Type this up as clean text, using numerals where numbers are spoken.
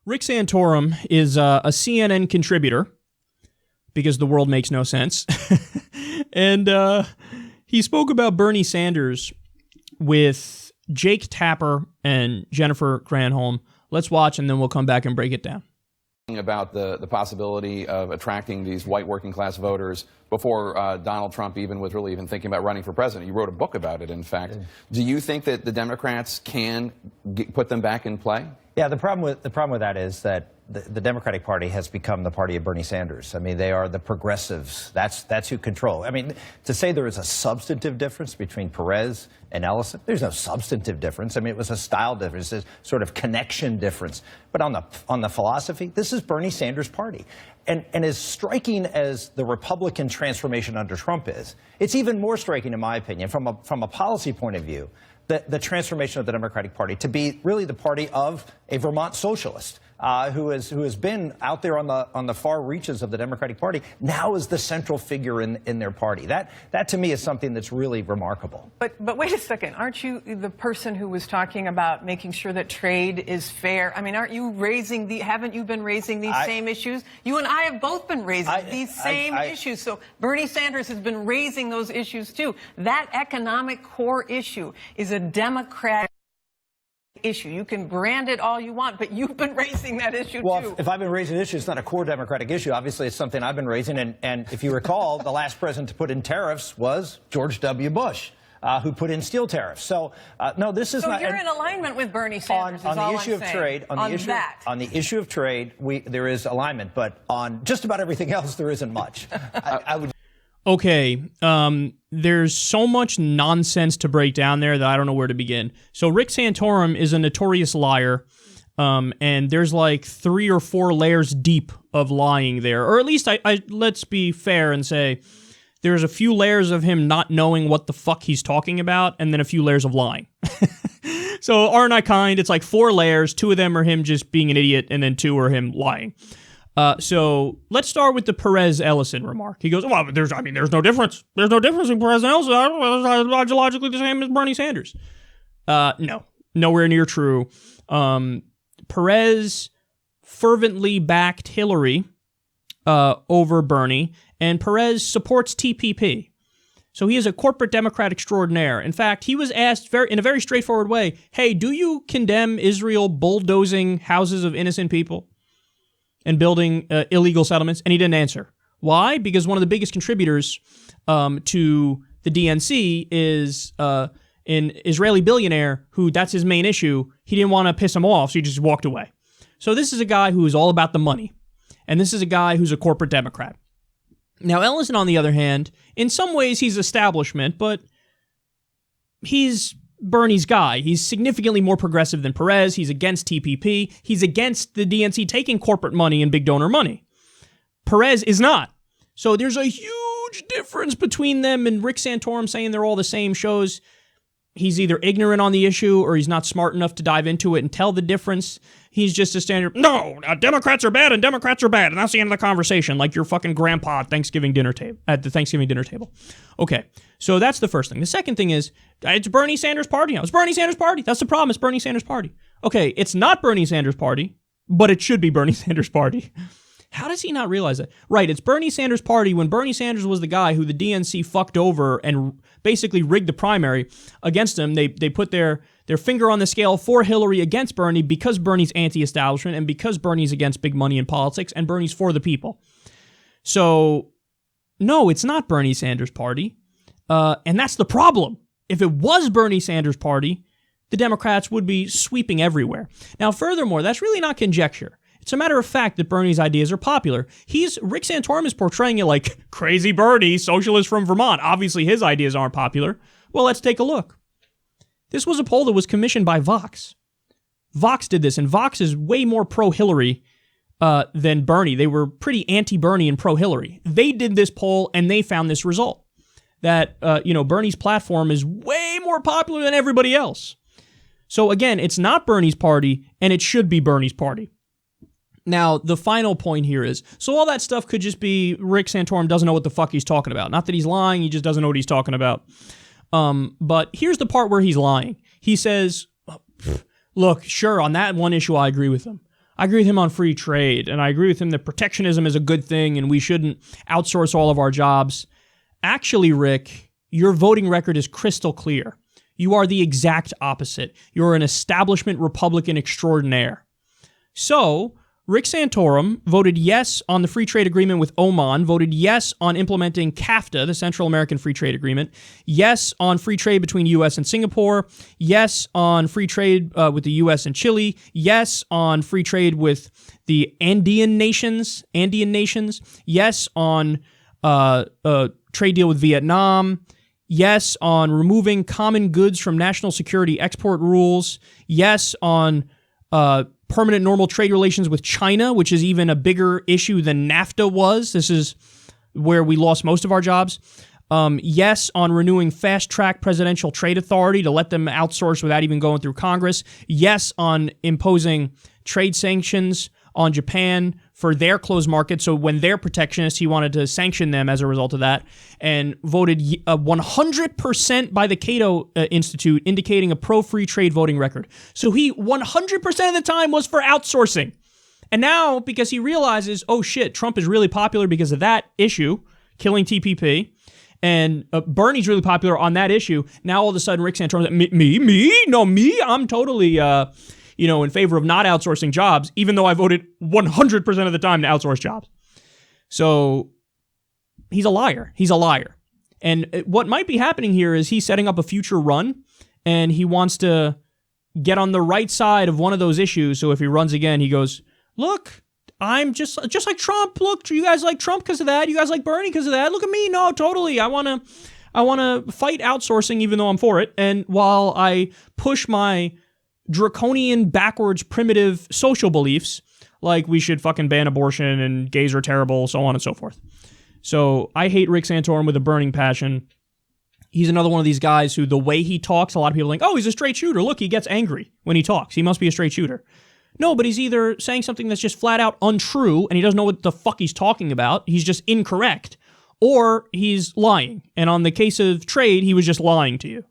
Rick Santorum is a CNN contributor because the world makes no sense. And he spoke about Bernie Sanders with Jake Tapper and Jennifer Granholm. Let's watch, and then we'll come back and break it down. About the possibility of attracting these white working class voters before Donald Trump even was really even thinking about running for president. You wrote a book about it, in fact. Do you think that the Democrats can put them back in play? Yeah, the problem with that is that the Democratic Party has become the party of Bernie Sanders. I mean, they are the progressives. That's who control. I mean, to say there is a substantive difference between Perez and Ellison, there's no substantive difference. I mean, it was a style difference, a sort of connection difference. But on the philosophy, this is Bernie Sanders' party. And as striking as the Republican transformation under Trump is, it's even more striking, in my opinion, from a policy point of view, the transformation of the Democratic Party to be really the party of a Vermont socialist who has been out there on the far reaches of the Democratic Party, now is the central figure in their party. That to me is something that's really remarkable. But wait a second, aren't you the person who was talking about making sure that trade is fair? I mean, haven't you been raising these same issues? You and I have both been raising these same issues. So Bernie Sanders has been raising those issues too. That economic core issue is a Democratic issue. You can brand it all you want, but you've been raising that issue too. Well, if I've been raising an issue, it's not a core Democratic issue. Obviously, it's something I've been raising. And if you recall, the last president to put in tariffs was George W. Bush, who put in steel tariffs. So, no, this is not. So you're in alignment with Bernie Sanders. On the issue of trade, on the issue of trade, there is alignment, but on just about everything else, there isn't much. I would. Okay, there's so much nonsense to break down there that I don't know where to begin. So Rick Santorum is a notorious liar, and there's like 3 or 4 layers deep of lying there. Or at least, let's be fair and say there's a few layers of him not knowing what the fuck he's talking about, and then a few layers of lying. So aren't I kind? It's like 4 layers. 2 of them are him just being an idiot, and then 2 are him lying. So let's start with the Perez-Ellison remark. He goes, well, there's no difference. There's no difference in Perez and Ellison. Ideologically the same as Bernie Sanders. No, nowhere near true. Perez fervently backed Hillary over Bernie, and Perez supports TPP. So he is a corporate Democrat extraordinaire. In fact, he was asked in a very straightforward way, hey, do you condemn Israel bulldozing houses of innocent people and building illegal settlements? And he didn't answer. Why? Because one of the biggest contributors to the DNC is an Israeli billionaire who that's his main issue. He didn't want to piss him off, so he just walked away. So this is a guy who is all about the money. And this is a guy who's a corporate Democrat. Now, Ellison, on the other hand, in some ways he's establishment, but he's Bernie's guy. He's significantly more progressive than Perez. He's against TPP. He's against the DNC taking corporate money and big donor money. Perez is not. So there's a huge difference between them, and Rick Santorum saying they're all the same shows he's either ignorant on the issue or he's not smart enough to dive into it and tell the difference. He's just a standard, no, Democrats are bad and Democrats are bad, and that's the end of the conversation, like your fucking grandpa at the Thanksgiving dinner table. Okay, so that's the first thing. The second thing is, it's Bernie Sanders' party now. It's Bernie Sanders' party. That's the problem. It's Bernie Sanders' party. Okay, it's not Bernie Sanders' party, but it should be Bernie Sanders' party. How does he not realize that? Right, it's Bernie Sanders' party when Bernie Sanders was the guy who the DNC fucked over and basically rigged the primary against him. They put their finger on the scale for Hillary against Bernie because Bernie's anti-establishment and because Bernie's against big money in politics and Bernie's for the people. So, no, it's not Bernie Sanders' party. And that's the problem. If it was Bernie Sanders' party, the Democrats would be sweeping everywhere. Now, furthermore, that's really not conjecture. It's a matter of fact that Bernie's ideas are popular. Rick Santorum is portraying it like crazy Bernie, socialist from Vermont. Obviously, his ideas aren't popular. Well, let's take a look. This was a poll that was commissioned by Vox. Vox did this, and Vox is way more pro-Hillary than Bernie. They were pretty anti-Bernie and pro-Hillary. They did this poll, and they found this result, that Bernie's platform is way more popular than everybody else. So again, it's not Bernie's party, and it should be Bernie's party. Now, the final point here is, so all that stuff could just be Rick Santorum doesn't know what the fuck he's talking about. Not that he's lying, he just doesn't know what he's talking about. But here's the part where he's lying. He says, look, sure, on that one issue, I agree with him. I agree with him on free trade, and I agree with him that protectionism is a good thing and we shouldn't outsource all of our jobs. Actually, Rick, your voting record is crystal clear. You are the exact opposite. You're an establishment Republican extraordinaire. So, Rick Santorum voted yes on the free trade agreement with Oman, voted yes on implementing CAFTA, the Central American Free Trade Agreement, yes on free trade between U.S. and Singapore, yes on free trade with the U.S. and Chile, yes on free trade with the Andean nations, yes on a trade deal with Vietnam, yes on removing common goods from national security export rules, yes on permanent normal trade relations with China, which is even a bigger issue than NAFTA was. This is where we lost most of our jobs. Yes on renewing fast-track presidential trade authority to let them outsource without even going through Congress. Yes on imposing trade sanctions on Japan for their closed market. So when they're protectionist, he wanted to sanction them as a result of that, and voted 100% by the Cato Institute, indicating a pro-free trade voting record. So he 100% of the time was for outsourcing. And now, because he realizes, oh shit, Trump is really popular because of that issue, killing TPP, and Bernie's really popular on that issue, now all of a sudden Rick Santorum's like, I'm totally in favor of not outsourcing jobs, even though I voted 100% of the time to outsource jobs. So he's a liar. He's a liar. And what might be happening here is he's setting up a future run, and he wants to get on the right side of one of those issues. So if he runs again, he goes, look, I'm just like Trump. Look, you guys like Trump because of that. You guys like Bernie because of that. Look at me. No, totally. I want to fight outsourcing even though I'm for it. And while I push my draconian, backwards, primitive social beliefs, like we should fucking ban abortion and gays are terrible, so on and so forth. So I hate Rick Santorum with a burning passion. He's another one of these guys who, the way he talks, a lot of people think, oh, he's a straight shooter. Look, he gets angry when he talks. He must be a straight shooter. No, but he's either saying something that's just flat out untrue and he doesn't know what the fuck he's talking about. He's just incorrect. Or he's lying. And on the case of trade, he was just lying to you.